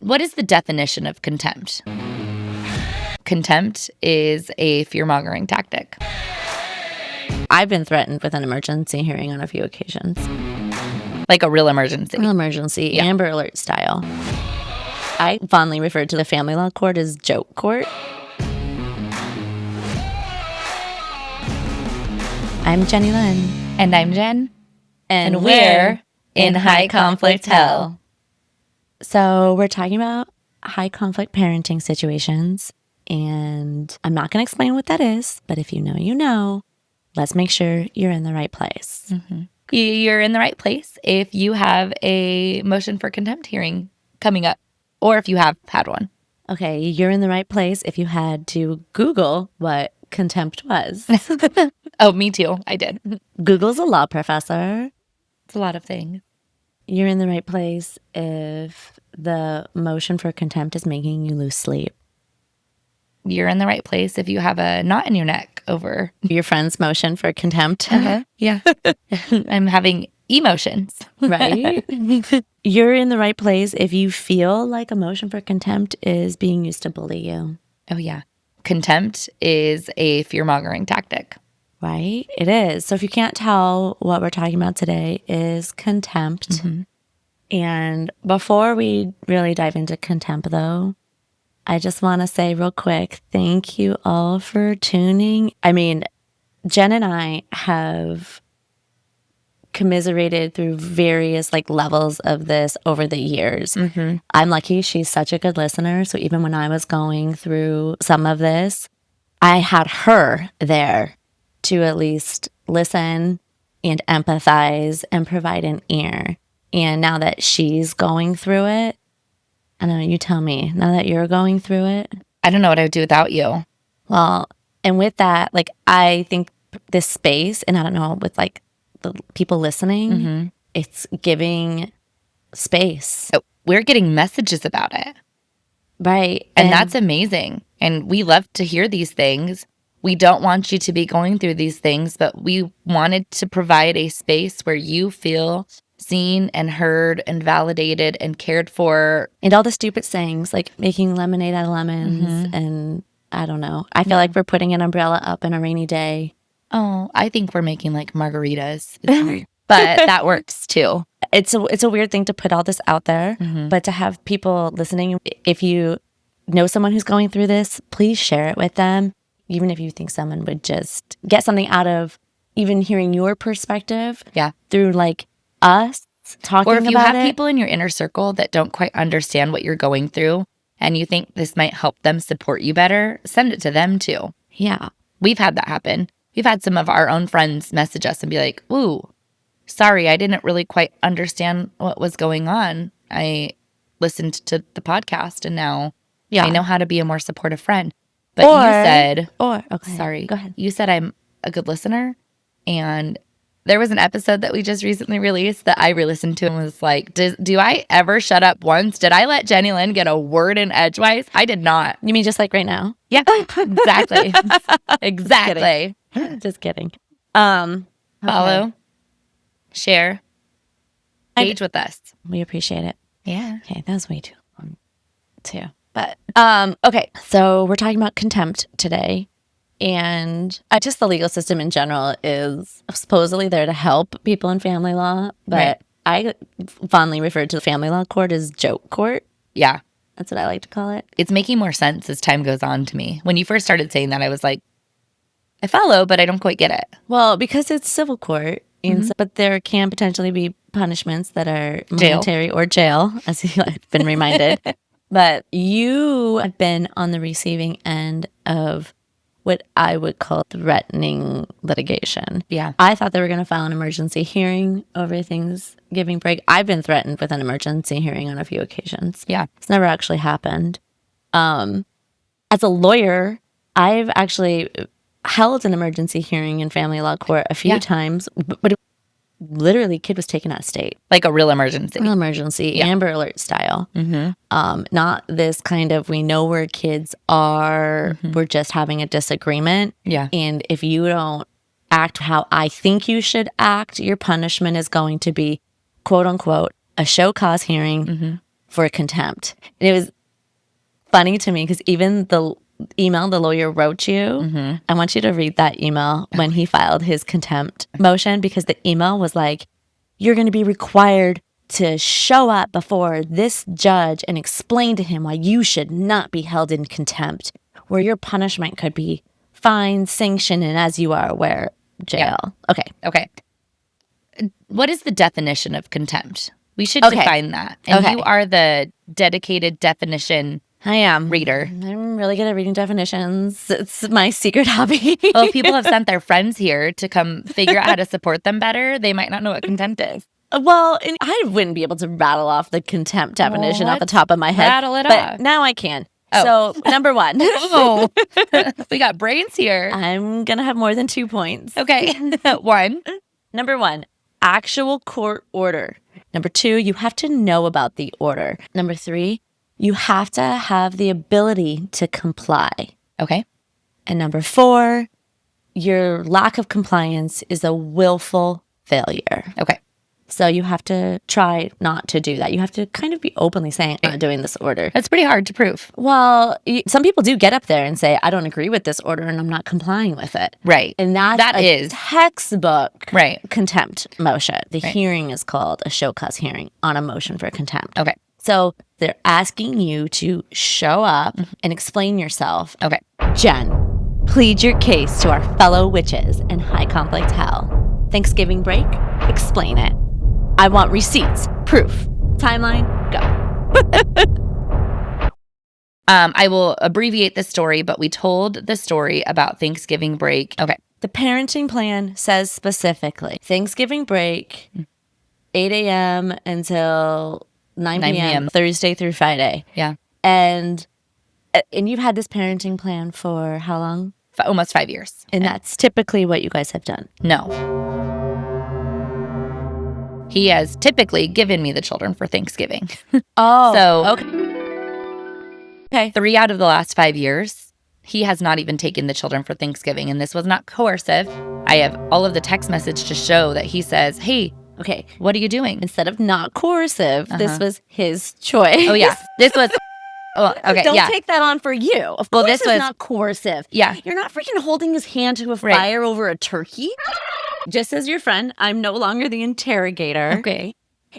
What is the definition of contempt? Contempt is a fear-mongering tactic. I've been threatened with an emergency hearing on a few occasions. Like a real emergency. Real emergency, Yeah. Amber Alert style. I fondly refer to the family law court as joke court. I'm JeniLynn. And I'm Jen. And we're in high conflict hell. So we're talking about high conflict parenting situations. And I'm not going to explain what that is, but if you know, you know. Let's make sure you're in the right place. Mm-hmm. You're in the right place if you have a motion for contempt hearing coming up, or if you have had one. Okay, you're in the right place if you had to Google what contempt was. Oh, me too. I did. Google's a law professor. It's a lot of things. You're in the right place if the motion for contempt is making you lose sleep. You're in the right place if you have a knot in your neck over your friend's motion for contempt. Yeah. I'm having emotions. Right? You're in the right place if you feel like a motion for contempt is being used to bully you. Oh, yeah. Contempt is a fear-mongering tactic. Right? It is. So if you can't tell, what we're talking about today is contempt. Mm-hmm. And before we really dive into contempt, though, I just want to say real quick, thank you all for tuning. I mean, Jen and I have commiserated through various levels of this over the years. Mm-hmm. I'm lucky she's such a good listener. So even when I was going through some of this, I had her there to at least listen and empathize and provide an ear. And now that she's going through it, I don't know, you tell me, now that you're going through it. I don't know what I would do without you. Well, and with that, I think this space, and I don't know, with the people listening, Mm-hmm. it's giving space. Oh, we're getting messages about it. Right. And that's amazing. And we love to hear these things. We don't want you to be going through these things, but we wanted to provide a space where you feel seen and heard and validated and cared for. And all the stupid sayings, like making lemonade out of lemons. Mm-hmm. And I don't know. I feel like we're putting an umbrella up in a rainy day. Oh, I think we're making margaritas. But that works too. It's a weird thing to put all this out there, Mm-hmm. but to have people listening, if you know someone who's going through this, please share it with them. Even if you think someone would just get something out of even hearing your perspective. Yeah. Through us talking about it. Or if you have people in your inner circle that don't quite understand what you're going through and you think this might help them support you better, send it to them too. Yeah. We've had that happen. We've had some of our own friends message us and be like, ooh, sorry, I didn't really quite understand what was going on. I listened to the podcast and now I know how to be a more supportive friend. But you said, okay, sorry, go ahead. You said I'm a good listener. And there was an episode that we just recently released that I re-listened to and was like, do I ever shut up once? Did I let JeniLynn get a word in edgewise? I did not. You mean just right now? Yeah, exactly. Exactly. Just kidding. Follow, share, engage with us. We appreciate it. Yeah. Okay, that was way too long too. But okay, so we're talking about contempt today. And just the legal system in general is supposedly there to help people in family law. But I fondly refer to the family law court as joke court. Yeah. That's what I like to call it. It's making more sense as time goes on to me. When you first started saying that, I was like, I follow, but I don't quite get it. Well, because it's civil court, but there can potentially be punishments that are monetary or jail, as you've been reminded. But you have been on the receiving end of what I would call threatening litigation. Yeah. I thought they were going to file an emergency hearing over Thanksgiving break. I've been threatened with an emergency hearing on a few occasions. Yeah. It's never actually happened. As a lawyer, I've actually held an emergency hearing in family law court a few times, but literally kid was taken out of state. Like a real emergency. Real emergency, Amber Alert style. Mm-hmm. Not this kind of, we know where kids are, we're just having a disagreement. Yeah. And if you don't act how I think you should act, your punishment is going to be, quote unquote, a show cause hearing for contempt. And it was funny to me because even the email the lawyer wrote you, I want you to read that email when he filed his contempt motion, because the email was like, you're going to be required to show up before this judge and explain to him why you should not be held in contempt, where your punishment could be fine, sanction, and, as you are aware, jail. Yeah. Okay. What is the definition of contempt? We should define that. And you are the dedicated definition I am. reader. I'm really good at reading definitions. It's my secret hobby. Well, if people have sent their friends here to come figure out how to support them better, they might not know what contempt is. Well, and I wouldn't be able to rattle off the contempt definition off the top of my head. Rattle it but off. Now I can. So, number one. We got brains here. I'm going to have more than 2 points. Okay. 1. Number 1, actual court order. Number 2, you have to know about the order. Number 3, you have to have the ability to comply. Okay. And number 4, your lack of compliance is a willful failure. Okay. So you have to try not to do that. You have to kind of be openly saying, I'm not doing this order. That's pretty hard to prove. Well, some people do get up there and say, I don't agree with this order and I'm not complying with it. Right. And that is textbook contempt motion. The hearing is called a show cause hearing on a motion for contempt. Okay. So they're asking you to show up and explain yourself. Okay. Jen, plead your case to our fellow witches in high conflict hell. Thanksgiving break? Explain it. I want receipts, proof, timeline, go. I will abbreviate the story, but we told the story about Thanksgiving break. Okay. The parenting plan says specifically Thanksgiving break, 8 a.m. until 9 p.m. Thursday through Friday. Yeah. And you've had this parenting plan for how long? Almost 5 years. And that's typically what you guys have done? No. He has typically given me the children for Thanksgiving. Okay. 3 out of the last 5 years, he has not even taken the children for Thanksgiving. And this was not coercive. I have all of the text message to show that he says, hey, okay, what are you doing? Instead of not coercive, this was his choice. Oh, yeah. This was... Well, okay, Don't take that on for you. Of course this was not coercive. Yeah. You're not freaking holding his hand to a fire over a turkey. Just as your friend, I'm no longer the interrogator. Okay.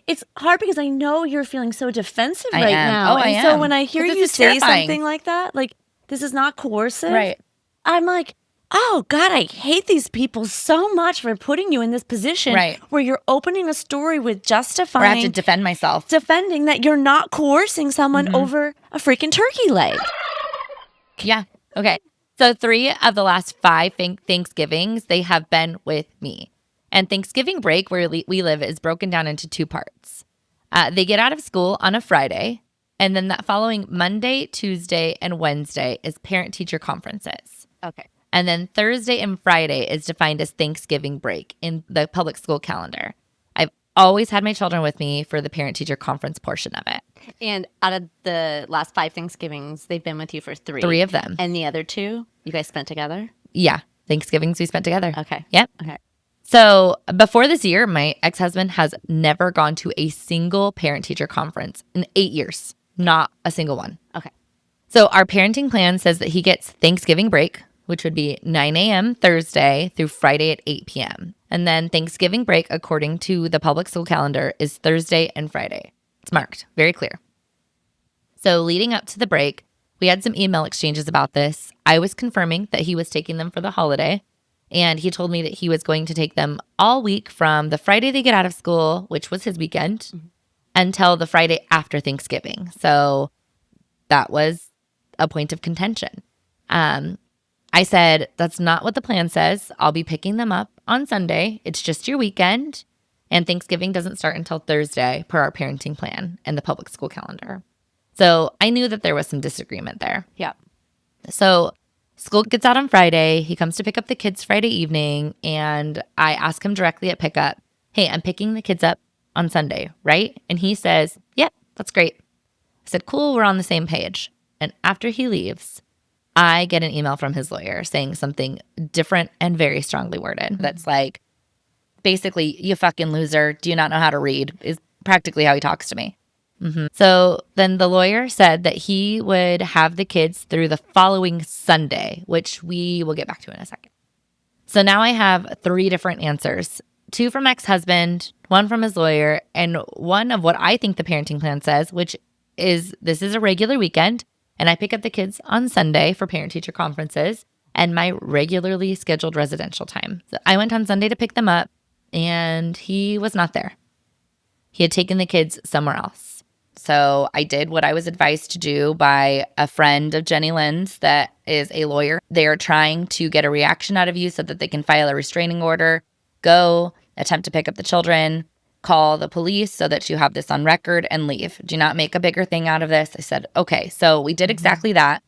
It's hard because I know you're feeling so defensive right now. Oh, I am. So when I hear you say something like that, like, this is not coercive. Right. I'm like, oh, God, I hate these people so much for putting you in this position where you're opening a story with justifying. Where I have to defend myself. Defending that you're not coercing someone over a freaking turkey leg. Yeah. Okay. So 3 of the last 5 Thanksgivings, they have been with me. And Thanksgiving break, where we live, is broken down into 2 parts. They get out of school on a Friday, and then that following Monday, Tuesday, and Wednesday is parent-teacher conferences. Okay. And then Thursday and Friday is defined as Thanksgiving break in the public school calendar. I've always had my children with me for the parent-teacher conference portion of it. And out of the last 5 Thanksgivings, they've been with you for 3. 3 of them. And the other 2, you guys spent together? Yeah. Thanksgivings we spent together. Okay. Yep. Okay. So before this year, my ex-husband has never gone to a single parent-teacher conference in 8 years. Not a single one. Okay. So our parenting plan says that he gets Thanksgiving break, which would be 9 a.m. Thursday through Friday at 8 p.m. And then Thanksgiving break, according to the public school calendar, is Thursday and Friday. It's marked, very clear. So leading up to the break, we had some email exchanges about this. I was confirming that he was taking them for the holiday, and he told me that he was going to take them all week from the Friday they get out of school, which was his weekend, until the Friday after Thanksgiving. So that was a point of contention. I said, that's not what the plan says. I'll be picking them up on Sunday. It's just your weekend. And Thanksgiving doesn't start until Thursday per our parenting plan and the public school calendar. So I knew that there was some disagreement there. Yeah. So school gets out on Friday. He comes to pick up the kids Friday evening. And I ask him directly at pickup, hey, I'm picking the kids up on Sunday, right? And he says, yep, that's great. I said, cool, we're on the same page. And after he leaves, I get an email from his lawyer saying something different and very strongly worded. That's like, basically, you fucking loser. Do you not know how to read? Is practically how he talks to me. So then the lawyer said that he would have the kids through the following Sunday, which we will get back to in a second. So now I have 3 different answers. 2 from ex-husband, 1 from his lawyer, and 1 of what I think the parenting plan says, which is this is a regular weekend, and I pick up the kids on Sunday for parent-teacher conferences and my regularly scheduled residential time. So I went on Sunday to pick them up, and he was not there. He had taken the kids somewhere else. So I did what I was advised to do by a friend of JeniLynn's that is a lawyer. They are trying to get a reaction out of you so that they can file a restraining order, go, attempt to pick up the children, call the police so that you have this on record, and leave. Do not make a bigger thing out of this. I said, okay. So we did exactly that.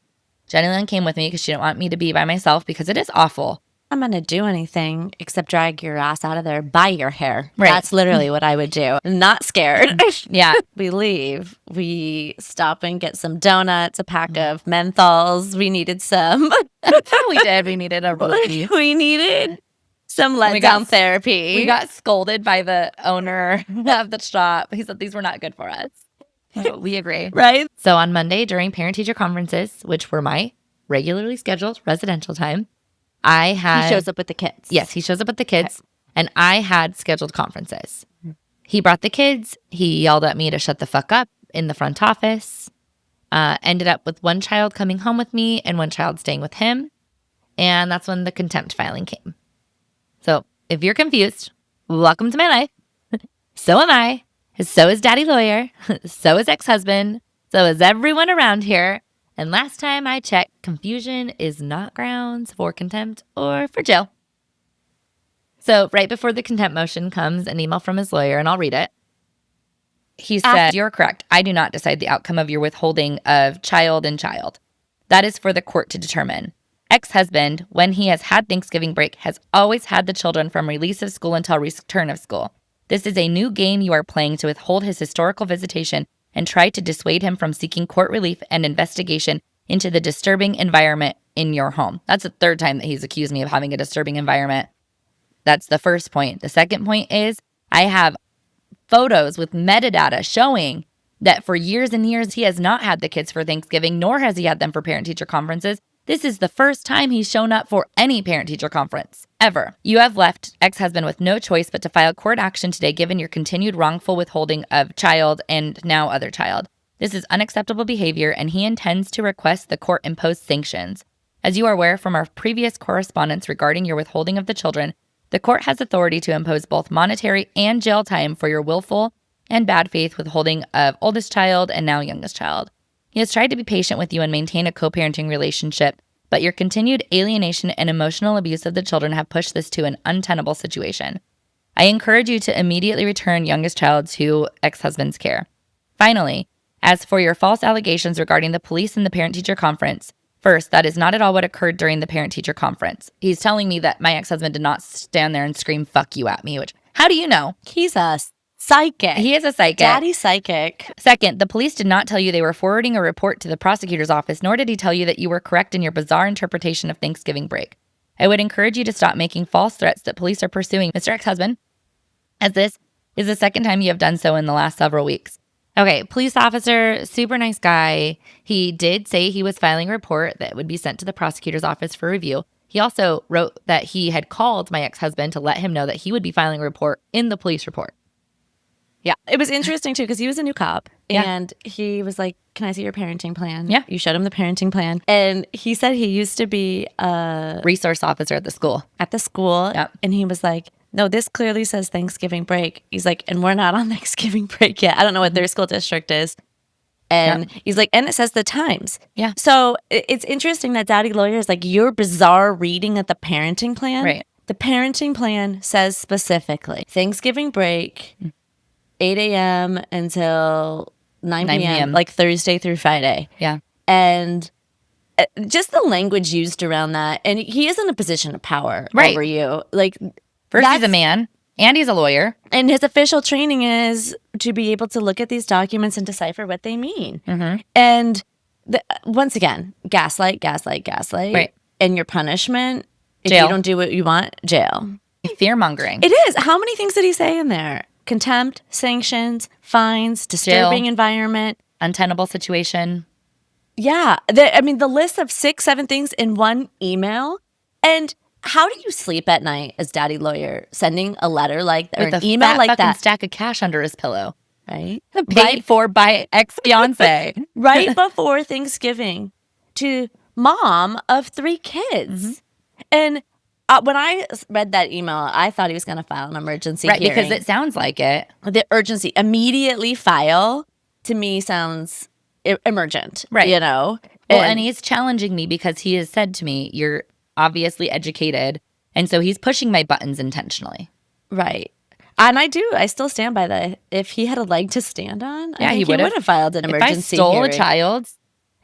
JeniLynn came with me because she didn't want me to be by myself because it is awful. I'm going to do anything except drag your ass out of there by your hair. Right. That's literally what I would do. Not scared. Yeah. We leave. We stop and get some donuts, a pack of menthols. We needed some. We did. We needed a relief. We needed some letdown therapy. We got scolded by the owner of the shop. He said these were not good for us. We agree. Right? So on Monday during parent-teacher conferences, which were my regularly scheduled residential time, he shows up with the kids. Yes, he shows up with the kids, and I had scheduled conferences. He brought the kids. He yelled at me to shut the fuck up in the front office. Ended up with 1 child coming home with me and 1 child staying with him. And that's when the contempt filing came. So if you're confused, welcome to my life. So am I. So is daddy lawyer. So is ex-husband. So is everyone around here. And last time I checked, confusion is not grounds for contempt or for jail. So right before the contempt motion comes an email from his lawyer, and I'll read it. He said, "You're correct. I do not decide the outcome of your withholding of child and child. That is for the court to determine. Ex-husband, when he has had Thanksgiving break, has always had the children from release of school until return of school. This is a new game you are playing to withhold his historical visitation and try to dissuade him from seeking court relief and investigation into the disturbing environment in your home." That's the 3rd time that he's accused me of having a disturbing environment. That's the first point. The second point is I have photos with metadata showing that for years and years he has not had the kids for Thanksgiving, nor has he had them for parent-teacher conferences. This is the first time he's shown up for any parent-teacher conference, ever. You have left ex-husband with no choice but to file court action today given your continued wrongful withholding of child and now other child. This is unacceptable behavior, and he intends to request the court impose sanctions. As you are aware from our previous correspondence regarding your withholding of the children, the court has authority to impose both monetary and jail time for your willful and bad faith withholding of oldest child and now youngest child. He has tried to be patient with you and maintain a co-parenting relationship, but your continued alienation and emotional abuse of the children have pushed this to an untenable situation. I encourage you to immediately return youngest child to ex-husband's care. Finally, as for your false allegations regarding the police and the parent-teacher conference, first, that is not at all what occurred during the parent-teacher conference. He's telling me that my ex-husband did not stand there and scream, "fuck you" at me, which, how do you know? He's a psychic. He is a psychic. Daddy psychic. Second, the police did not tell you they were forwarding a report to the prosecutor's office, nor did he tell you that you were correct in your bizarre interpretation of Thanksgiving break. I would encourage you to stop making false threats that police are pursuing Mr. Ex-husband, as this is the 2nd time you have done so in the last several weeks. Okay, police officer, super nice guy. He did say he was filing a report that would be sent to the prosecutor's office for review. He also wrote that he had called my ex-husband to let him know that he would be filing a report in the police report. Yeah. It was interesting, too, because he was a new cop. And he was like, "Can I see your parenting plan?" Yeah. You showed him the parenting plan. And he said he used to be a resource officer at the school. Yep. And he was like, "No, this clearly says Thanksgiving break." He's like, "And we're not on Thanksgiving break yet." I don't know what their school district is. And he's like, "And it says the times." Yeah. So it's interesting that daddy lawyer is like, your bizarre reading of the parenting plan. Right. The parenting plan says specifically Thanksgiving break, 8 a.m. until 9 p.m., like Thursday through Friday. Yeah. And just the language used around that. And he is in a position of power over you. Like, first, he's a man and he's a lawyer. And his official training is to be able to look at these documents and decipher what they mean. Mm-hmm. And once again, gaslight. Right. And your punishment, if jail. you don't do what you want, jail. Fear mongering. It is. How many things did he say in there? contempt, sanctions, fines, disturbing environment. Untenable situation. Yeah. The list of 6, 7 things in one email. And how do you sleep at night as daddy lawyer sending a letter like that or With an a email fat like fucking that? stack of cash under his pillow. Right? Paid for by ex-fiance. Right before Thanksgiving to mom of 3 kids. And when I read that email, I thought he was going to file an emergency Right, hearing. because it sounds like it. The urgency, immediately file, to me sounds emergent, Right. you know? Well, and he's challenging me because he has said to me, you're obviously educated. And so he's pushing my buttons intentionally. Right. And I still stand by that. If he had a leg to stand on, Yeah, I think he would have filed an emergency If I stole hearing. a child,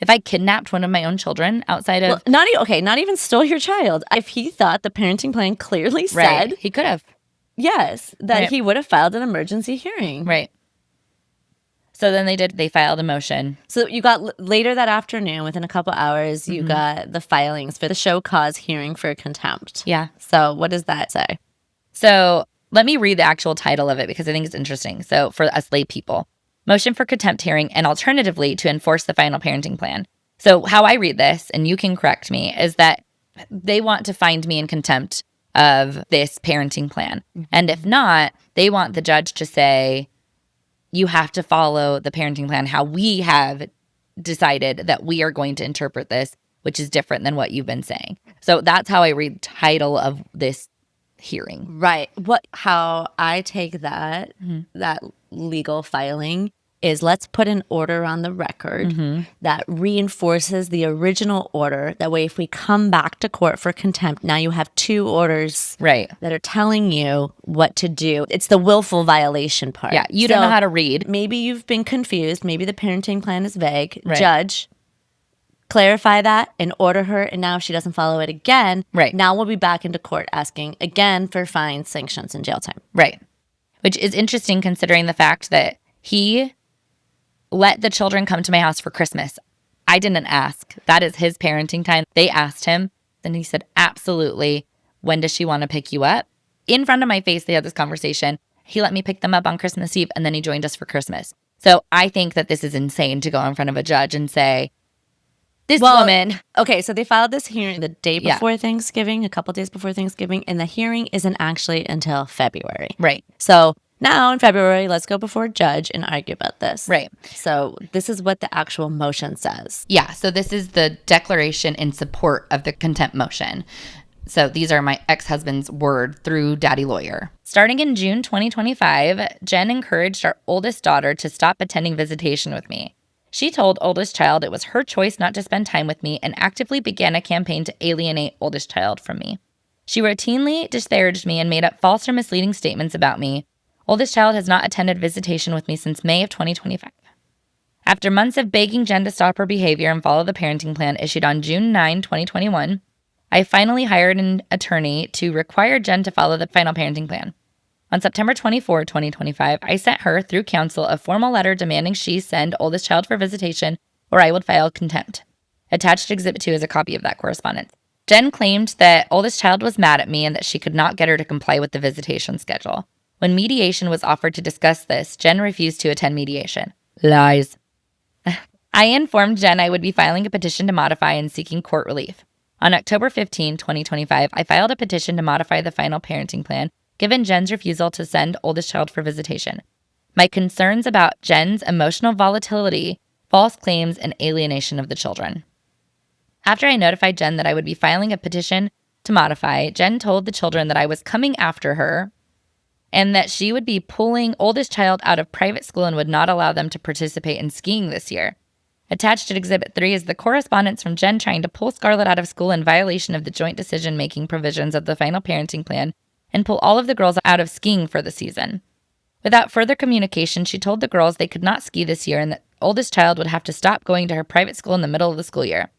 if I kidnapped one of my own children outside of... Well, not even stole your child. If he thought the parenting plan clearly said... Right, he could have. Yes, that Right. he would have filed an emergency hearing. Right. So then they filed a motion. So you got later that afternoon, within a couple hours, you got the filings for the show cause hearing for contempt. Yeah. So what does that say? So let me read the actual title of it because I think it's interesting. So for us lay people, motion for contempt hearing and alternatively to enforce the final parenting plan. So how I read this, and you can correct me, is that they want to find me in contempt of this parenting plan. And if not, they want the judge to say, you have to follow the parenting plan, how we have decided that we are going to interpret this, which is different than what you've been saying. So that's how I read the title of this hearing. Right. How I take that legal filing is let's put an order on the record that reinforces the original order. That way, if we come back to court for contempt, now you have 2 orders Right. that are telling you what to do. It's the willful violation part. Yeah, you don't know how to read. Maybe you've been confused. Maybe the parenting plan is vague. Right. Judge, clarify that and order her. And now if she doesn't follow it again, Right. now we'll be back into court asking again for fines, sanctions, and jail time. Right. Which is interesting considering the fact that he let the children come to my house for Christmas. I didn't ask. That is his parenting time. They asked him. Then he said, absolutely. When does she want to pick you up? In front of my face, they had this conversation. He let me pick them up on Christmas Eve, and then he joined us for Christmas. So I think that this is insane to go in front of a judge and say, this woman. Okay, so they filed this hearing the day before Thanksgiving, a couple days before Thanksgiving, and the hearing isn't actually until February. Right. So now in February, let's go before a judge and argue about this. Right. So this is what the actual motion says. Yeah. So this is the declaration in support of the contempt motion. So these are my ex-husband's word through Daddy Lawyer. Starting in June 2025, Jenn encouraged our oldest daughter to stop attending visitation with me. She told oldest child it was her choice not to spend time with me and actively began a campaign to alienate oldest child from me. She routinely disparaged me and made up false or misleading statements about me. Oldest child has not attended visitation with me since May of 2025. After months of begging Jenn to stop her behavior and follow the parenting plan issued on June 9, 2021, I finally hired an attorney to require Jenn to follow the final parenting plan. On September 24, 2025, I sent her, through counsel, a formal letter demanding she send oldest child for visitation or I would file contempt. Attached to Exhibit 2 is a copy of that correspondence. Jenn claimed that oldest child was mad at me and that she could not get her to comply with the visitation schedule. When mediation was offered to discuss this, Jenn refused to attend mediation. Lies. I informed Jenn I would be filing a petition to modify and seeking court relief. On October 15, 2025, I filed a petition to modify the final parenting plan, given Jenn's refusal to send oldest child for visitation. My concerns about Jenn's emotional volatility, false claims, and alienation of the children. After I notified Jenn that I would be filing a petition to modify, Jenn told the children that I was coming after her and that she would be pulling oldest child out of private school and would not allow them to participate in skiing this year. Attached to Exhibit 3 is the correspondence from Jenn trying to pull Scarlett out of school in violation of the joint decision-making provisions of the final parenting plan and pull all of the girls out of skiing for the season. Without further communication, she told the girls they could not ski this year and that oldest child would have to stop going to her private school in the middle of the school year.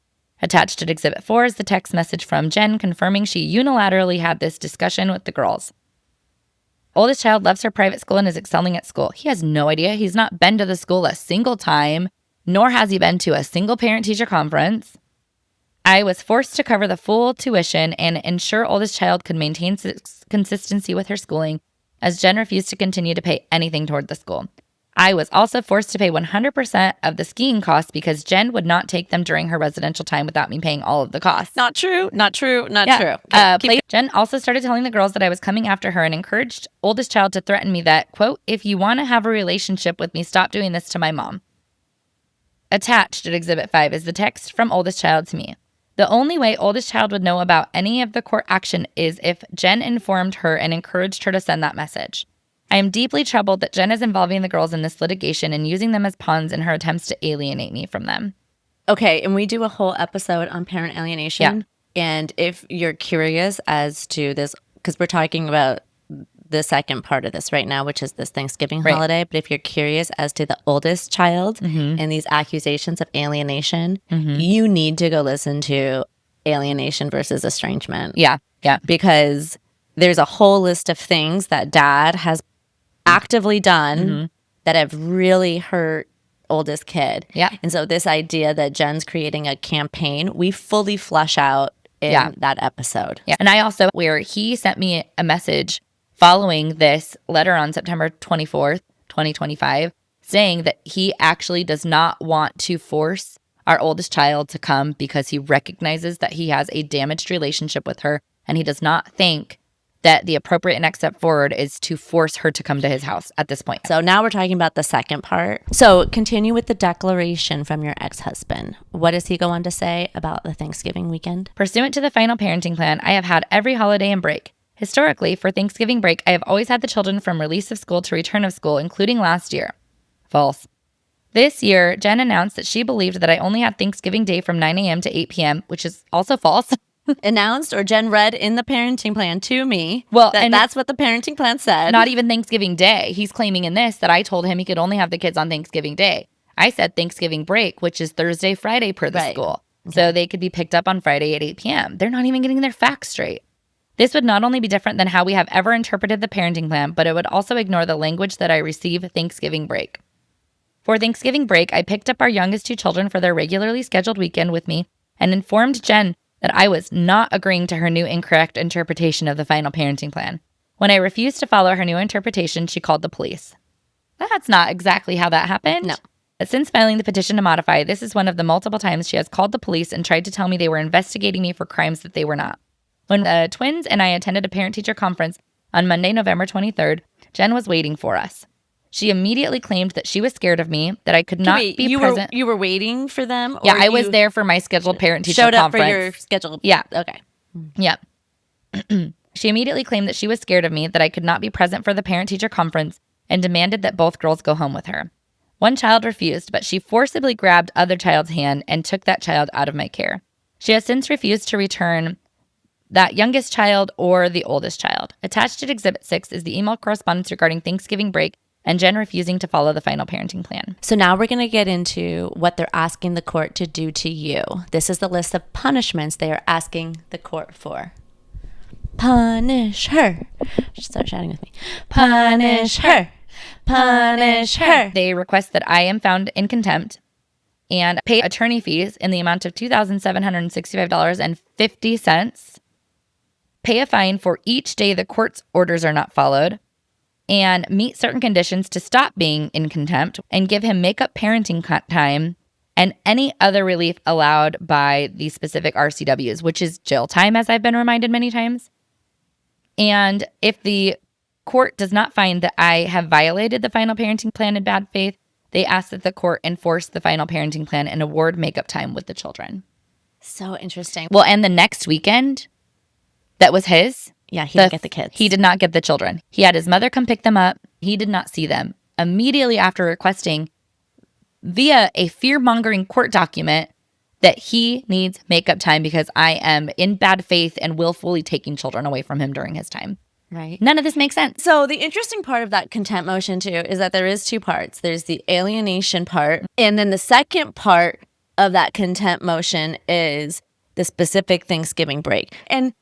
Attached to Exhibit 4 is the text message from Jenn confirming she unilaterally had this discussion with the girls. Oldest child loves her private school and is excelling at school. He has no idea. He's not been to the school a single time, nor has he been to a single parent-teacher conference. I was forced to cover the full tuition and ensure oldest child could maintain consistency with her schooling as Jenn refused to continue to pay anything toward the school. I was also forced to pay 100% of the skiing costs because Jenn would not take them during her residential time without me paying all of the costs. Not true. Okay, Jenn also started telling the girls that I was coming after her and encouraged oldest child to threaten me that, quote, if you want to have a relationship with me, stop doing this to my mom. Attached at Exhibit 5 is the text from oldest child to me. The only way oldest child would know about any of the court action is if Jenn informed her and encouraged her to send that message. I am deeply troubled that Jenn is involving the girls in this litigation and using them as pawns in her attempts to alienate me from them. Okay, and we do a whole episode on parent alienation. Yeah. And if you're curious as to this, because we're talking about the second part of this right now, which is this Thanksgiving holiday. But if you're curious as to the oldest child and these accusations of alienation, you need to go listen to Alienation versus Estrangement. Yeah. Because there's a whole list of things that dad has actively done that have really hurt oldest kid. Yeah. And so this idea that Jen's creating a campaign, we fully flush out in that episode. Yeah. And I also, where he sent me a message following this letter on September 24th, 2025, saying that he actually does not want to force our oldest child to come because he recognizes that he has a damaged relationship with her, and he does not think that the appropriate next step forward is to force her to come to his house at this point. So now we're talking about the second part. So continue with the declaration from your ex-husband. What does he go on to say about the Thanksgiving weekend? Pursuant to the final parenting plan, I have had every holiday and break. Historically, for Thanksgiving break, I have always had the children from release of school to return of school, including last year. False. This year, Jenn announced that she believed that I only had Thanksgiving Day from 9 a.m. to 8 p.m., which is also false. Announced, or Jenn read in the parenting plan to me. Well, and that's what the parenting plan said. Not even Thanksgiving Day. He's claiming in this that I told him he could only have the kids on Thanksgiving Day. I said Thanksgiving break, which is Thursday, Friday per the school. Okay. So they could be picked up on Friday at 8 p.m. They're not even getting their facts straight. This would not only be different than how we have ever interpreted the parenting plan, but it would also ignore the language that I receive Thanksgiving break. For Thanksgiving break, I picked up our youngest two children for their regularly scheduled weekend with me and informed Jenn that I was not agreeing to her new incorrect interpretation of the final parenting plan. When I refused to follow her new interpretation, she called the police. That's not exactly how that happened. No. Since filing the petition to modify, this is one of the multiple times she has called the police and tried to tell me they were investigating me for crimes that they were not. When the twins and I attended a parent-teacher conference on Monday, November 23rd, Jenn was waiting for us. She immediately claimed that she was scared of me, that I could not be present. You were waiting for them? Yeah, I was there for my scheduled parent-teacher conference. Showed up for your scheduled. Yeah. Okay. Yeah. She immediately claimed that she was scared of me, that I could not be present for the parent-teacher conference, and demanded that both girls go home with her. One child refused, but she forcibly grabbed other child's hand and took that child out of my care. She has since refused to return that youngest child or the oldest child. Attached to Exhibit 6 is the email correspondence regarding Thanksgiving break and Jenn refusing to follow the final parenting plan. So now we're going to get into what they're asking the court to do to you. This is the list of punishments they are asking the court for. Punish her. Start shouting with me. Punish her. Punish her. They request that I am found in contempt and pay attorney fees in the amount of $2,765.50. Pay a fine for each day the court's orders are not followed, and meet certain conditions to stop being in contempt, and give him makeup parenting time and any other relief allowed by the specific RCWs, which is jail time, as I've been reminded many times. And if the court does not find that I have violated the final parenting plan in bad faith, they ask that the court enforce the final parenting plan and award makeup time with the children. So interesting. Well, and the next weekend that was his. Yeah, he didn't get the kids. He did not get the children. He had his mother come pick them up. He did not see them. Immediately after requesting via a fear-mongering court document that he needs makeup time because I am in bad faith and willfully taking children away from him during his time. Right. None of this makes sense. So the interesting part of that contempt motion, too, is that there is two parts. There's the alienation part, and then the second part of that contempt motion is the specific Thanksgiving break. And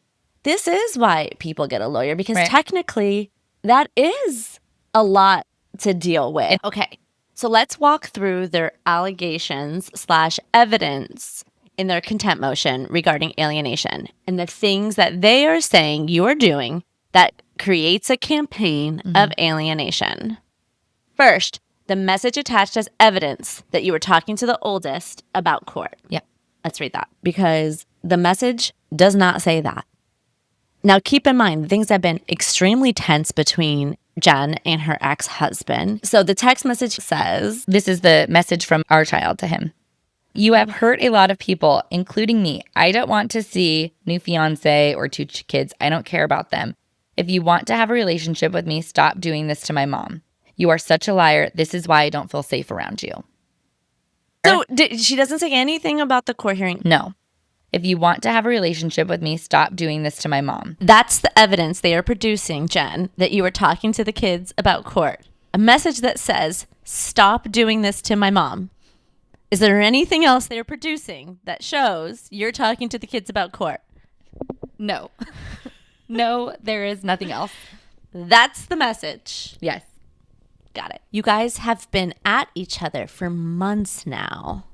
this is why people get a lawyer, because technically that is a lot to deal with. Okay, so let's walk through their allegations/evidence in their contempt motion regarding alienation and the things that they are saying you are doing that creates a campaign of alienation. First, the message attached as evidence that you were talking to the oldest about court. Yeah. Let's read that because the message does not say that. Now, keep in mind, things have been extremely tense between Jenn and her ex-husband. So the text message says, this is the message from our child to him. You have hurt a lot of people, including me. I don't want to see new fiance or two kids. I don't care about them. If you want to have a relationship with me, stop doing this to my mom. You are such a liar. This is why I don't feel safe around you. So she doesn't say anything about the court hearing? No. If you want to have a relationship with me, stop doing this to my mom. That's the evidence they are producing, Jenn, that you were talking to the kids about court. A message that says, stop doing this to my mom. Is there anything else they're producing that shows you're talking to the kids about court? No. No, there is nothing else. That's the message. Yes. Got it. You guys have been at each other for months now.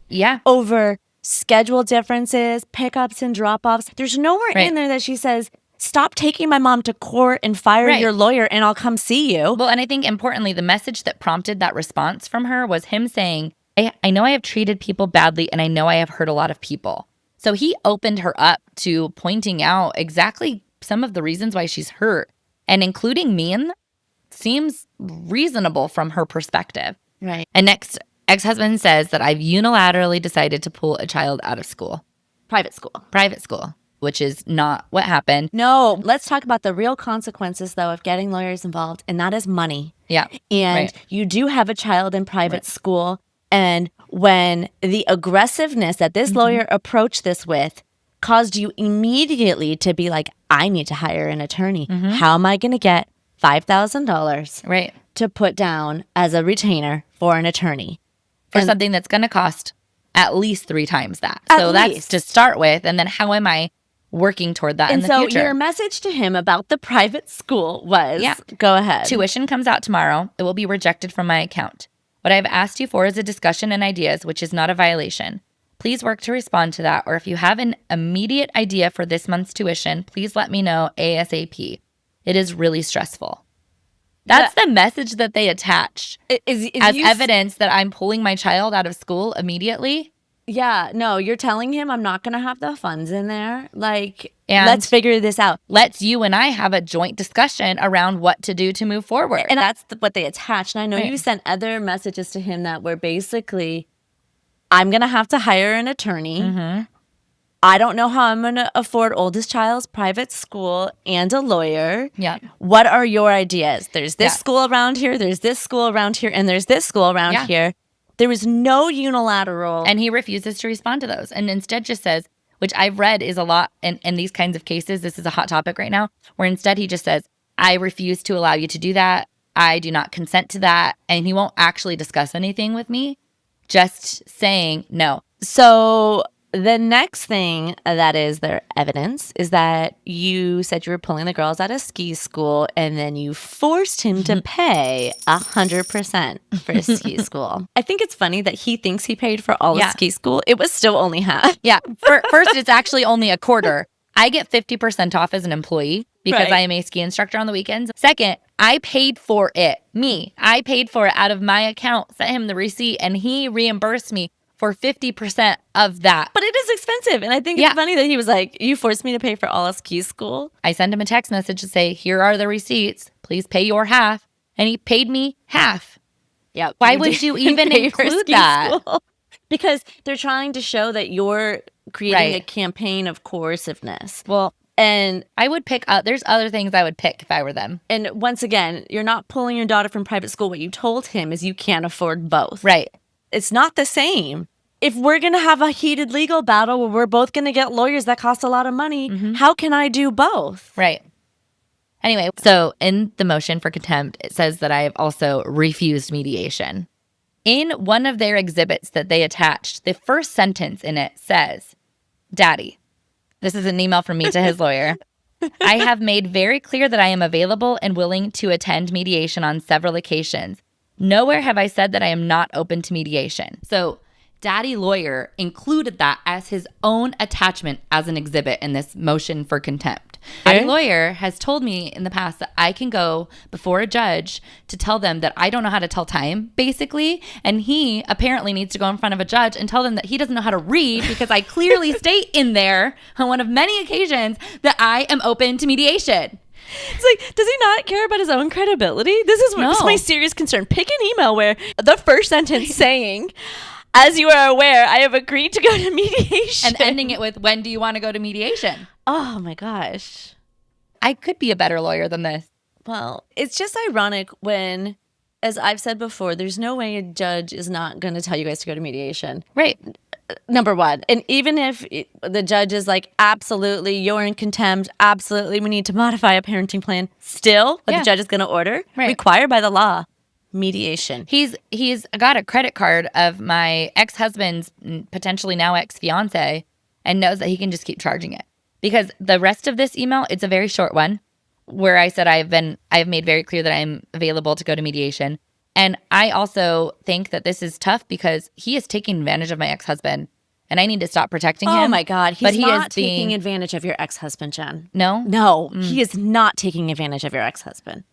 Yeah. Over schedule differences, pickups and drop-offs. There's nowhere in there that she says, stop taking my mom to court and fire your lawyer and I'll come see you. Well, and I think importantly, the message that prompted that response from her was him saying, I know I have treated people badly and I know I have hurt a lot of people. So he opened her up to pointing out exactly some of the reasons why she's hurt, and including me in them seems reasonable from her perspective. Right. And next, ex-husband says that I've unilaterally decided to pull a child out of school. Private school. Which is not what happened. No. Let's talk about the real consequences, though, of getting lawyers involved, and that is money. Yeah. And you do have a child in private school, and when the aggressiveness that this lawyer approached this with caused you immediately to be like, I need to hire an attorney. How am I going to get $5,000 to put down as a retainer for an attorney? For something that's going to cost at least 3 times that. So that's to start with. And then how am I working toward that in the future? So your message to him about the private school was, go ahead. Tuition comes out tomorrow. It will be rejected from my account. What I've asked you for is a discussion and ideas, which is not a violation. Please work to respond to that. Or if you have an immediate idea for this month's tuition, please let me know ASAP. It is really stressful. That's the message that they attached as evidence that I'm pulling my child out of school immediately. Yeah, no, you're telling him I'm not going to have the funds in there. Let's figure this out. Let's you and I have a joint discussion around what to do to move forward. And that's what they attached. And I know you sent other messages to him that were basically, I'm going to have to hire an attorney. I don't know how I'm going to afford oldest child's private school and a lawyer. Yeah. What are your ideas? There's this school around here, there's this school around here, and there's this school around here. There is no unilateral. And he refuses to respond to those and instead just says, which I've read is a lot in these kinds of cases, this is a hot topic right now, where instead he just says, I refuse to allow you to do that. I do not consent to that. And he won't actually discuss anything with me, just saying no. So the next thing that is their evidence is that you said you were pulling the girls out of ski school and then you forced him to pay 100% for ski school. I think it's funny that he thinks he paid for all of ski school. It was still only half. Yeah. First, it's actually only a quarter. I get 50% off as an employee because I am a ski instructor on the weekends. Second, I paid for it. I paid for it out of my account, sent him the receipt, and he reimbursed me for 50% of that. But it is expensive. And I think it's funny that he was like, you forced me to pay for all of ski school. I sent him a text message to say, here are the receipts. Please pay your half. And he paid me half. Yeah. Why would you even include that? School? Because they're trying to show that you're creating a campaign of coerciveness. Well, and I would pick there's other things I would pick if I were them. And once again, you're not pulling your daughter from private school. What you told him is you can't afford both. Right. It's not the same. If we're going to have a heated legal battle where we're both going to get lawyers that cost a lot of money, how can I do both? Right. Anyway, so in the motion for contempt, it says that I have also refused mediation. In one of their exhibits that they attached, the first sentence in it says, Daddy, this is an email from me to his lawyer. I have made very clear that I am available and willing to attend mediation on several occasions. Nowhere have I said that I am not open to mediation. So Daddy lawyer included that as his own attachment as an exhibit in this motion for contempt. Daddy lawyer has told me in the past that I can go before a judge to tell them that I don't know how to tell time, basically. And he apparently needs to go in front of a judge and tell them that he doesn't know how to read because I clearly state in there on one of many occasions that I am open to mediation. It's like, does he not care about his own credibility? This is my serious concern. Pick an email where the first sentence saying, as you are aware, I have agreed to go to mediation. And ending it with, when do you want to go to mediation? Oh my gosh. I could be a better lawyer than this. Well, it's just ironic when, as I've said before, there's no way a judge is not going to tell you guys to go to mediation. Right. Number one. And even if the judge is like, absolutely, you're in contempt, absolutely, we need to modify a parenting plan, still, what the judge is going to order, required by the law, mediation. He's got a credit card of my ex-husband's potentially now ex-fiance and knows that he can just keep charging it. Because the rest of this email, it's a very short one where I said I've made very clear that I'm available to go to mediation. And I also think that this is tough because he is taking advantage of my ex-husband and I need to stop protecting him. Oh my God. He's not taking advantage of your ex-husband, Jen. No? No, he is not taking advantage of your ex-husband.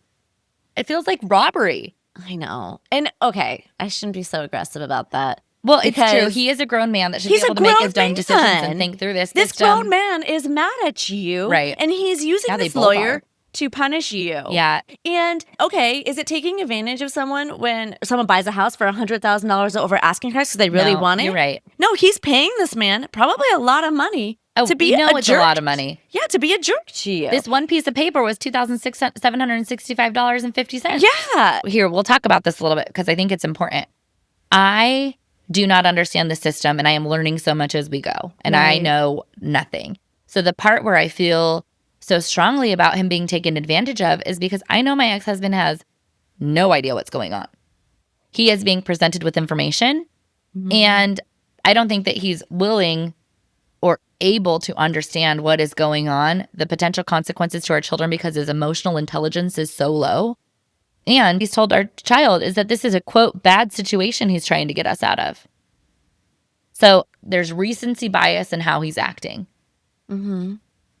It feels like robbery. I know. And okay, I shouldn't be so aggressive about that. Well, it's true. He is a grown man that should be able to make his own decisions and think through this. This grown man is mad at you. Right. And he's using this lawyer to punish you. Yeah. And okay, is it taking advantage of someone when someone buys a house for $100,000 over asking price because they really want it? You're right. No, he's paying this man probably a lot of money to be it's a lot of money. Yeah, to be a jerk to you. This one piece of paper was $2,765.50. Yeah. Here, we'll talk about this a little bit because I think it's important. I do not understand the system and I am learning so much as we go. And I know nothing. So the part where I feel so strongly about him being taken advantage of is because I know my ex-husband has no idea what's going on. He is being presented with information, and I don't think that he's willing or able to understand what is going on, the potential consequences to our children because his emotional intelligence is so low. And he's told our child is that this is a, quote, bad situation he's trying to get us out of. So there's recency bias in how he's acting.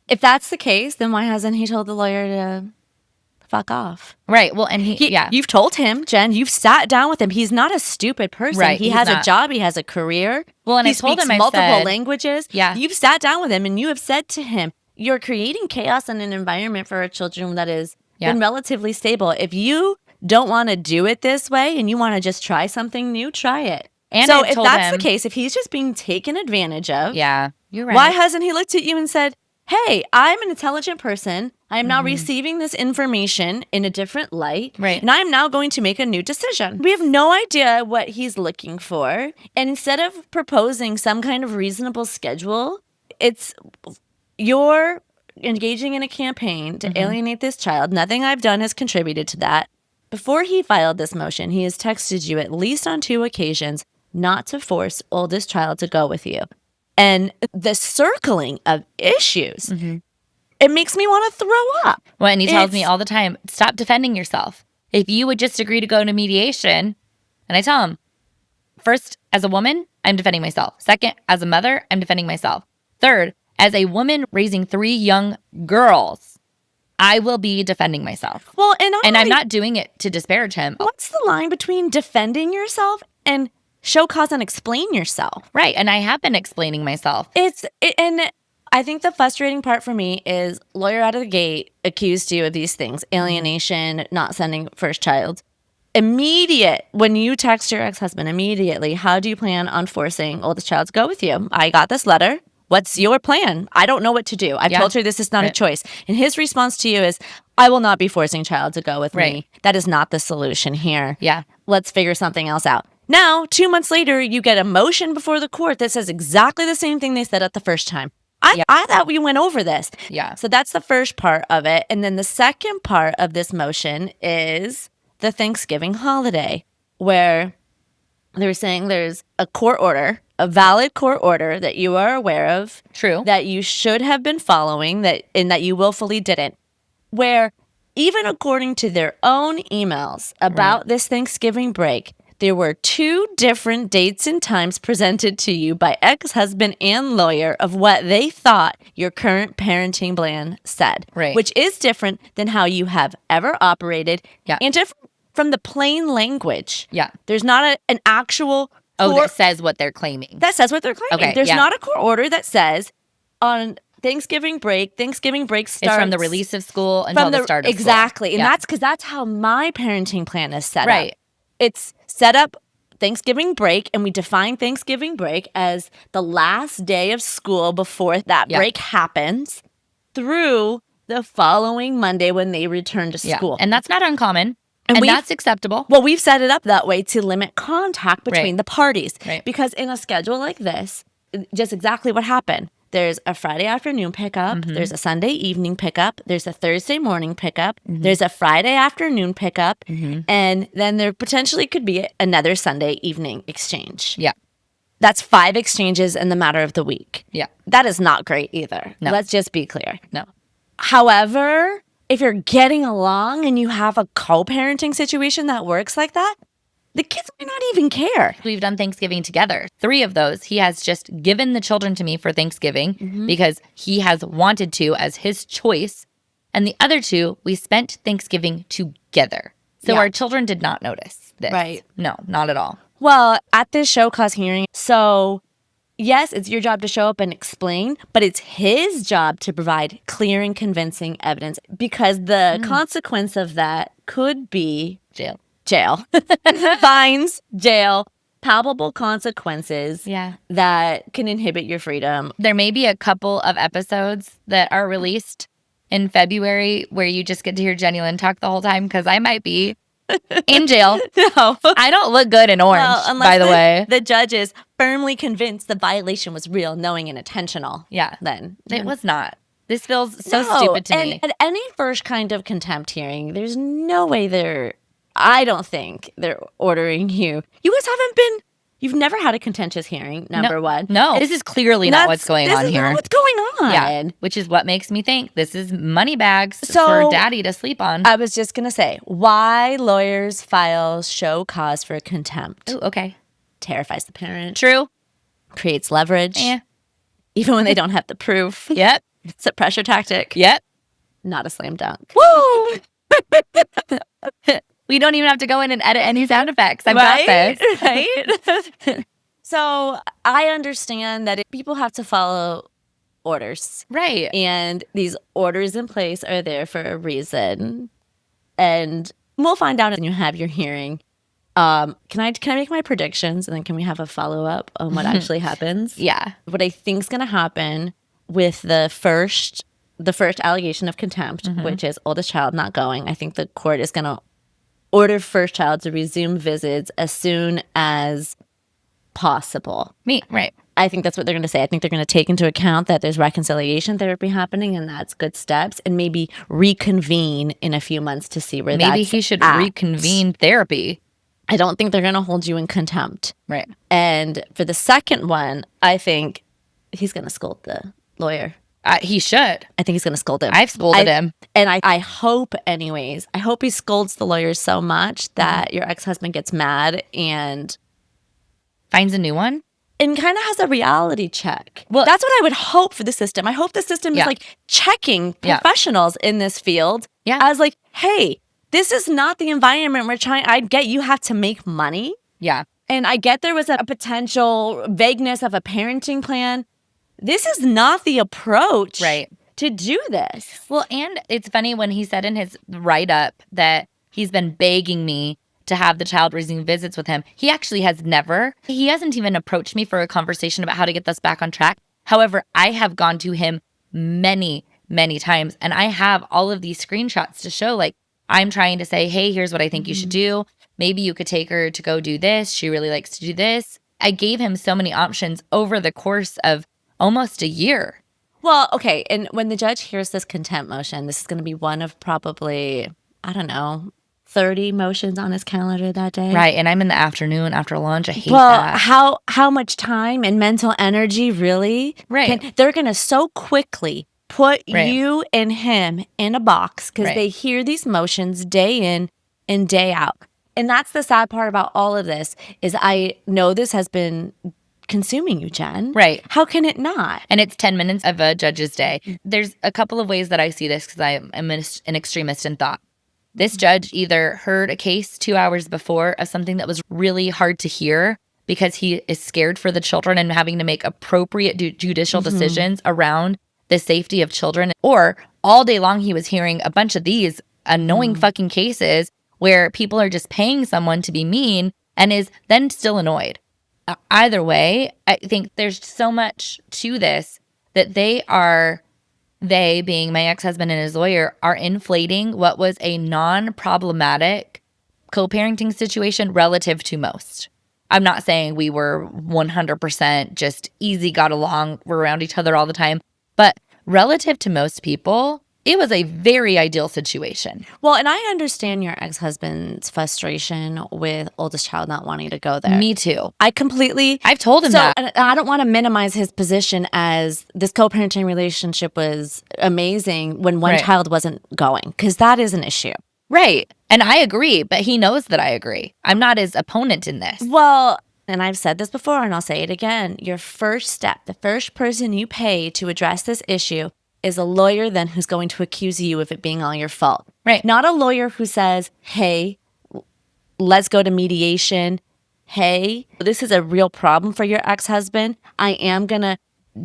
If that's the case, then why hasn't he told the lawyer to fuck off? Right. Well, and you've told him, Jen, you've sat down with him. He's not a stupid person. Right, he has a job. He has a career. Well, and he I told him, multiple languages. Yeah. You've sat down with him and you have said to him, you're creating chaos in an environment for our children that is been relatively stable. If you don't want to do it this way and you want to just try something new, try it. And so if that's the case, if he's just being taken advantage of, you're right. Why hasn't he looked at you and said, hey, I'm an intelligent person. I am now receiving this information in a different light. Right. And I am now going to make a new decision. We have no idea what he's looking for. And instead of proposing some kind of reasonable schedule, you're engaging in a campaign to alienate this child. Nothing I've done has contributed to that. Before he filed this motion, he has texted you at least on 2 occasions not to force oldest child to go with you. And the circling of issues, it makes me want to throw up. Well, and he tells me all the time, stop defending yourself. If you would just agree to go to mediation, and I tell him, first, as a woman, I'm defending myself. Second, as a mother, I'm defending myself. Third, as a woman raising 3 young girls, I will be defending myself. Well, and I'm not doing it to disparage him. What's the line between defending yourself and show cause and explain yourself? Right. And I have been explaining myself. And I think the frustrating part for me is lawyer out of the gate accused you of these things, alienation, not sending first child. When you text your ex-husband immediately, how do you plan on forcing oldest child to go with you? I got this letter. What's your plan? I don't know what to do. I've told her this is not a choice. And his response to you is, I will not be forcing child to go with me. That is not the solution here. Yeah. Let's figure something else out. Now, 2 months later, you get a motion before the court that says exactly the same thing they said at the first time. I thought we went over this. Yeah. So that's the first part of it. And then the second part of this motion is the Thanksgiving holiday, where they're saying there's a court order, a valid court order that you are aware of. True. That you should have been following, and that you willfully didn't. Where even according to their own emails about this Thanksgiving break, there were 2 different dates and times presented to you by ex-husband and lawyer of what they thought your current parenting plan said, Right. which is different than how you have ever operated Yeah. and different from the plain language. Yeah. There's not an actual that says what they're claiming. that says what they're claiming. Okay, There's yeah. not a court order that says on Thanksgiving break starts It's from the release of school until the start of school. Exactly. And Yeah. that's because that's how my parenting plan is set Right. up. It's set up Thanksgiving break, and we define Thanksgiving break as the last day of school before that Yeah. break happens through the following Monday when they return to Yeah. school. And that's not uncommon. And that's acceptable. Well, we've set it up that way to limit contact between Right. the parties. Right. Because in a schedule like this, just exactly what happened. There's a Friday afternoon pickup. Mm-hmm. There's a Sunday evening pickup. There's a Thursday morning pickup. There's a Friday afternoon pickup. And then there potentially could be another Sunday evening exchange. Yeah. That's 5 exchanges in the matter of the week. Yeah. That is not great either. No. Let's just be clear. No. However, if you're getting along and you have a co-parenting situation that works like that, the kids might not even care. We've done Thanksgiving together. 3 of those, he has just given the children to me for Thanksgiving because he has wanted to as his choice. And the other 2, we spent Thanksgiving together. So Yeah. our children did not notice this. Right. No, not at all. Well, at this show cause hearing, so yes, it's your job to show up and explain, but it's his job to provide clear and convincing evidence because the consequence of that could be Jail. Fines, jail, palpable consequences Yeah. that can inhibit your freedom. There may be a couple of episodes that are released in February where you just get to hear JeniLynn talk the whole time because I might be in jail. No. I don't look good in orange, Unless by the way. the judge is firmly convinced the violation was real, knowing, and intentional. Yeah. Then It was not. This feels so No, stupid to and me. at any first kind of contempt hearing, there's no way I don't think they're ordering you. You guys you've never had a contentious hearing, number one. No, this is clearly not what's going on This is here. not what's going on. Yeah, which is what makes me think this is money bags So- for daddy to sleep on. I was just going to say, why lawyers file show cause for contempt? Ooh, okay. Terrifies the parent, True. creates leverage, even when they don't have the proof. Yep. It's a pressure tactic. Yep. Not a slam dunk. Woo! We don't even have to go in and edit any sound effects. I've got this. Right? So I understand that people have to follow orders. Right. And these orders in place are there for a reason. And we'll find out when you have your hearing. Can I make my predictions and then can we have a follow-up on what actually happens? Yeah. What I think is going to happen with the first allegation of contempt, which is oldest child not going, I think the court is going to order first child to resume visits as soon as possible. Right. I think that's what they're going to say. I think they're going to take into account that there's reconciliation therapy happening and that's good steps, and maybe reconvene in a few months to see where Maybe that's he should at. reconvene therapy. I don't think they're going to hold you in contempt. Right. And for the second one, I think he's going to scold the lawyer. He should. I think he's going to scold him. I've scolded him. And I hope anyways, I hope he scolds the lawyer so much that your ex-husband gets mad and Finds a new one? kind of has a reality check. Well- That's what I would hope for the system. I hope the system Yeah. is like checking Yeah. professionals in this field Yeah. as like, hey, this is not the environment we're trying. I get you have to make money. Yeah. And I get there was a potential vagueness of a parenting plan. This is not the approach Right. to do this. Well, and it's funny when he said in his write-up that he's been begging me to have the child resume visits with him. He actually has never. He hasn't even approached me for a conversation about how to get this back on track. However, I have gone to him many, many times, and I have all of these screenshots to show, like, I'm trying to say, hey, here's what I think you should do. Maybe you could take her to go do this. She really likes to do this. I gave him so many options over the course of almost a year. Well, okay. And when the judge hears this contempt motion, this is going to be one of probably, I don't know, 30 motions on his calendar that day. Right. And I'm in the afternoon after lunch. I hate Well, that. how much time and mental energy really? Right. They're going to so quickly put Right. you and him in a box because Right. they hear these motions day in and day out. And that's the sad part about all of this is I know this has been consuming you, Jen. Right. How can it not? And it's 10 minutes of a judge's day. There's a couple of ways that I see this because I am an extremist in thought. This judge either heard a case 2 hours before of something that was really hard to hear because he is scared for the children and having to make appropriate judicial decisions around the safety of children. Or all day long, he was hearing a bunch of these annoying fucking cases where people are just paying someone to be mean and is then still annoyed. Either way, I think there's so much to this that they being my ex-husband and his lawyer, are inflating what was a non-problematic co-parenting situation relative to most. I'm not saying we were 100% just easy, got along, we're around each other all the time, but relative to most people, it was a very ideal situation. Well, and I understand your ex-husband's frustration with oldest child not wanting to go there. Me too. I've told him that. And I don't want to minimize his position as this co-parenting relationship was amazing when one child wasn't going, because that is an issue. Right. And I agree, but he knows that I agree. I'm not his opponent in this. Well, and I've said this before and I'll say it again, your first step, the first person you pay to address this issue is a lawyer then who's going to accuse you of it being all your fault. Right. Not a lawyer who says, hey, let's go to mediation. Hey, this is a real problem for your ex-husband. I am going to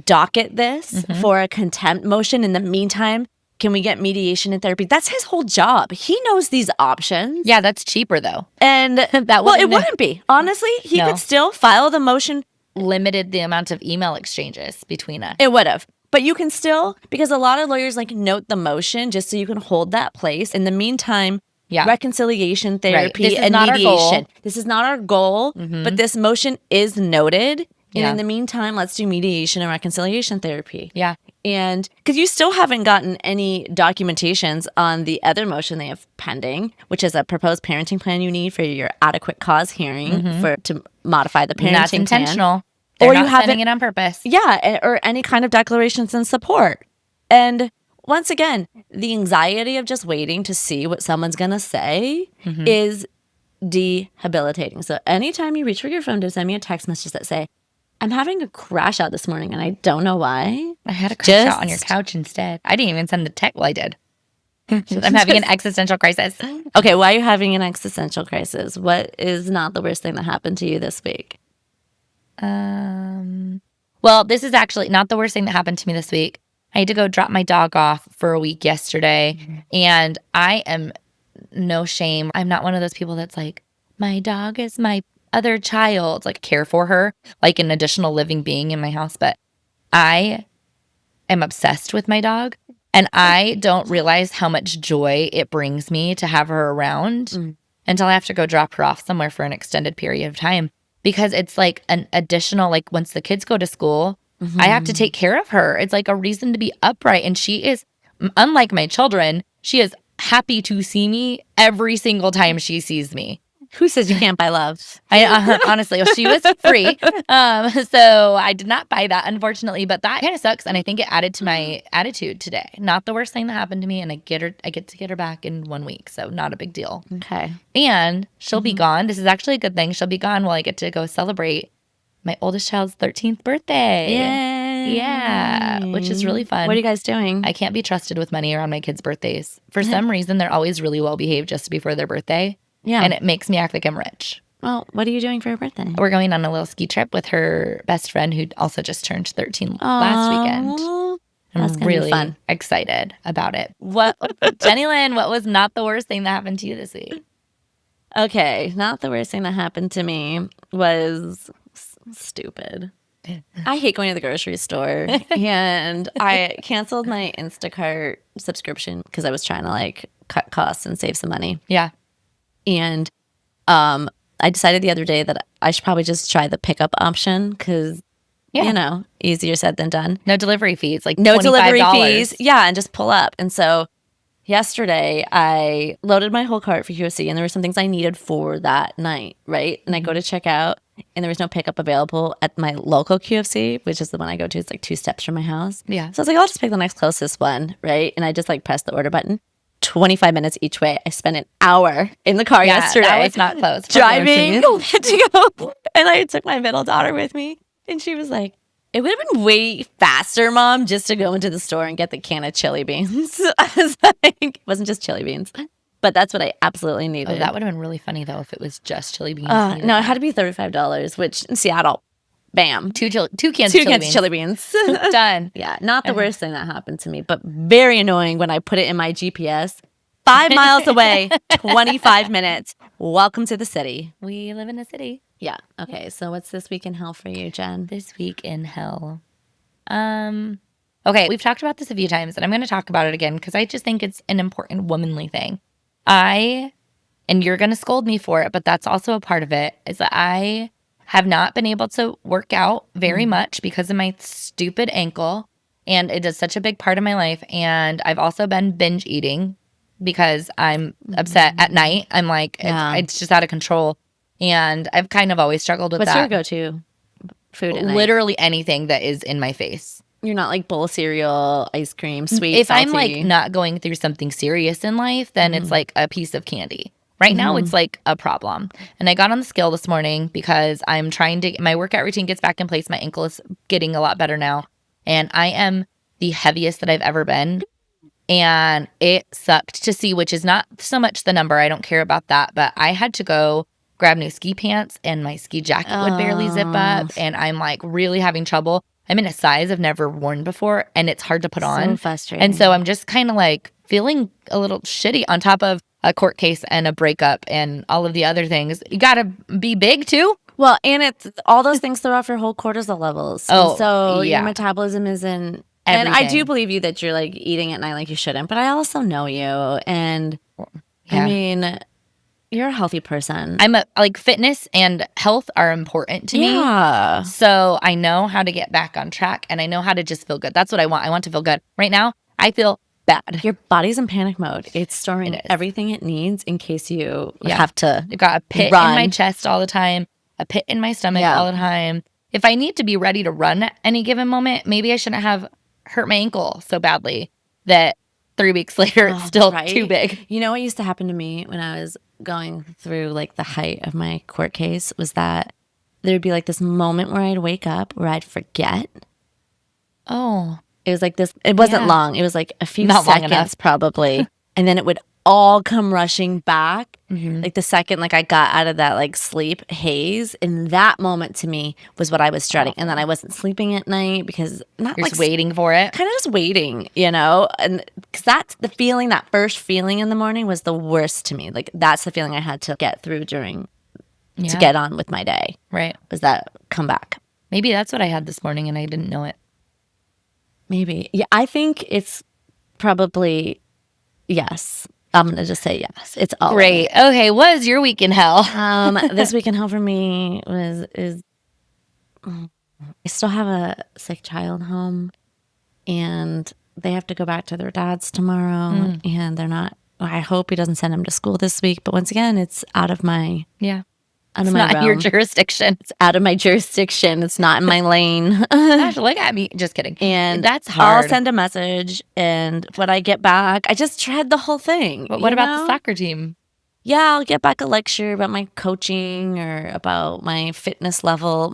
docket this for a contempt motion. In the meantime, can we get mediation and therapy? That's his whole job. He knows these options. Yeah, that's cheaper though. And it wouldn't be. Honestly, he could still file the motion. Limited the amount of email exchanges between us. It would have. But you can still, because a lot of lawyers note the motion just so you can hold that place. In the meantime, reconciliation therapy and mediation. This is not our goal, but this motion is noted. And in the meantime, let's do mediation and reconciliation therapy. Yeah. And because you still haven't gotten any documentations on the other motion they have pending, which is a proposed parenting plan you need for your adequate cause hearing to modify the parenting plan. That's intentional. They're not sending it on purpose. Yeah, or any kind of declarations in support. And once again, the anxiety of just waiting to see what someone's going to say is debilitating. So anytime you reach for your phone to send me a text message that say, I'm having a crash out this morning and I don't know why. I had a crash out on your couch instead. I didn't even send the text. Well, I did. I'm having an existential crisis. Okay, why are you having an existential crisis? What is not the worst thing that happened to you this week? Well, this is actually not the worst thing that happened to me this week. I had to go drop my dog off for a week yesterday, and I am no shame. I'm not one of those people that's like, my dog is my other child, care for her, like an additional living being in my house. But I am obsessed with my dog, and I don't realize how much joy it brings me to have her around until I have to go drop her off somewhere for an extended period of time. Because it's an additional, once the kids go to school, I have to take care of her. It's a reason to be upright. And she is, unlike my children, she is happy to see me every single time she sees me. Who says you can't buy love? Honestly, she was free. So I did not buy that, unfortunately. But that kind of sucks. And I think it added to my attitude today. Not the worst thing that happened to me. And I get to get her back in 1 week. So not a big deal. Okay. And she'll be gone. This is actually a good thing. She'll be gone while I get to go celebrate my oldest child's 13th birthday. Yay. Yeah, which is really fun. What are you guys doing? I can't be trusted with money around my kids' birthdays. For some reason, they're always really well behaved just before their birthday. Yeah. And it makes me act like I'm rich. Well, what are you doing for your birthday? We're going on a little ski trip with her best friend who also just turned 13 last weekend. That's I'm really fun. excited about it. JeniLynn, what was not the worst thing that happened to you this week? Okay, not the worst thing that happened to me was stupid. I hate going to the grocery store, and I canceled my Instacart subscription because I was trying to cut costs and save some money. Yeah. And I decided the other day that I should probably just try the pickup option because, easier said than done. No delivery fees, no $25. delivery fees. Yeah, and just pull up. And so yesterday I loaded my whole cart for QFC, and there were some things I needed for that night, right? And I go to check out, and there was no pickup available at my local QFC, which is the one I go to. It's 2 steps from my house. Yeah. So I was I'll just pick the next closest one, right? And I just pressed the order button. 25 minutes each way. I spent an hour in the car yesterday. That was not close. Driving to go. And I took my middle daughter with me. And she was like, it would have been way faster, Mom, just to go into the store and get the can of chili beans. I was like, it wasn't just chili beans. But that's what I absolutely needed. Oh, that would have been really funny, though, if it was just chili beans. No, it had to be $35, which in Seattle, bam. Two cans of chili beans. Done. Yeah, not the worst thing that happened to me, but very annoying when I put it in my GPS. 5 miles away, 25 minutes. Welcome to the city. We live in a city. Yeah. Okay, so what's this week in hell for you, Jen? This week in hell. Okay, we've talked about this a few times, and I'm going to talk about it again because I just think it's an important womanly thing. And you're going to scold me for it, but that's also a part of it, is that I have not been able to work out very much because of my stupid ankle, and it is such a big part of my life. And I've also been binge eating because I'm upset at night. I'm like, it's just out of control. And I've kind of always struggled with What's that. your go-to food at night? Literally anything that is in my face. You're not like bowl of cereal, ice cream, sweet, If salty. I'm like not going through something serious in life, then it's like a piece of candy. Right now, it's like a problem. And I got on the scale this morning because I'm trying to, my workout routine gets back in place. My ankle is getting a lot better now. And I am the heaviest that I've ever been. And it sucked to see, which is not so much the number. I don't care about that. But I had to go grab new ski pants and my ski jacket would barely zip up. And I'm like really having trouble. I'm in a size I've never worn before and it's hard to put on. So frustrating. And so I'm just kind of like feeling a little shitty on top of a court case and a breakup and all of the other things. You got to be big too. Well, and it's all those things throw off your whole cortisol levels. Oh, so yeah. your metabolism isn't. Everything. And I do believe you that you're like eating at night like you shouldn't, but I also know you. And I mean, you're a healthy person. I'm like fitness and health are important to me. Yeah. So I know how to get back on track and I know how to just feel good. That's what I want. I want to feel good. Right now, I feel bad. Your body's in panic mode. It's storing everything it needs in case you have to I've got a pit in my chest all the time, a pit in my stomach all the time. If I need to be ready to run at any given moment, maybe I shouldn't have hurt my ankle so badly that 3 weeks later it's still too big. You know what used to happen to me when I was going through like the height of my court case was that there'd be like this moment where I'd wake up where I'd forget. Oh. It was like this. It wasn't long. It was like a few seconds probably. And then it would all come rushing back. Like the second like I got out of that like sleep haze. And that moment to me was what I was dreading. And then I wasn't sleeping at night because You're just waiting for it. Kind of just waiting, you know? And because that's the feeling, that first feeling in the morning was the worst to me. Like that's the feeling I had to get through to get on with my day. Right. Was that comeback. Maybe that's what I had this morning and I didn't know it. Maybe. Yeah, I think it's probably yes. I'm going to just say yes. It's all great. Okay, what is your week in hell? This week in hell for me is I still have a sick child home and they have to go back to their dad's tomorrow and they're not, I hope he doesn't send him to school this week, but once again, it's out of my It's not your jurisdiction. It's out of my jurisdiction. It's not in my lane. Gosh, look at me. Just kidding. And that's hard. I'll send a message, and when I get back, I just tread the whole thing. But what about the soccer team? Yeah, I'll get back a lecture about my coaching or about my fitness level.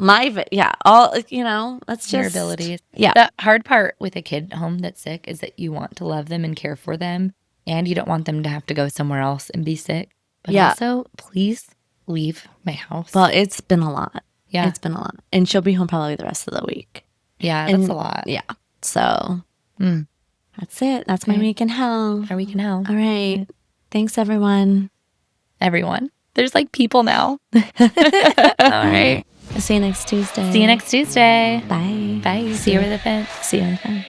All, that's just your abilities. Yeah. The hard part with a kid home that's sick is that you want to love them and care for them, and you don't want them to have to go somewhere else and be sick. But also, please leave my house. Well, it's been a lot. Yeah. It's been a lot. And she'll be home probably the rest of the week. Yeah, that's a lot. Yeah. So that's it. That's my week in hell. Our week in hell. All right. Thanks, everyone. There's like people now. All right. I'll see you next Tuesday. See you next Tuesday. Bye. Bye. See you over the fence. See you over the fence.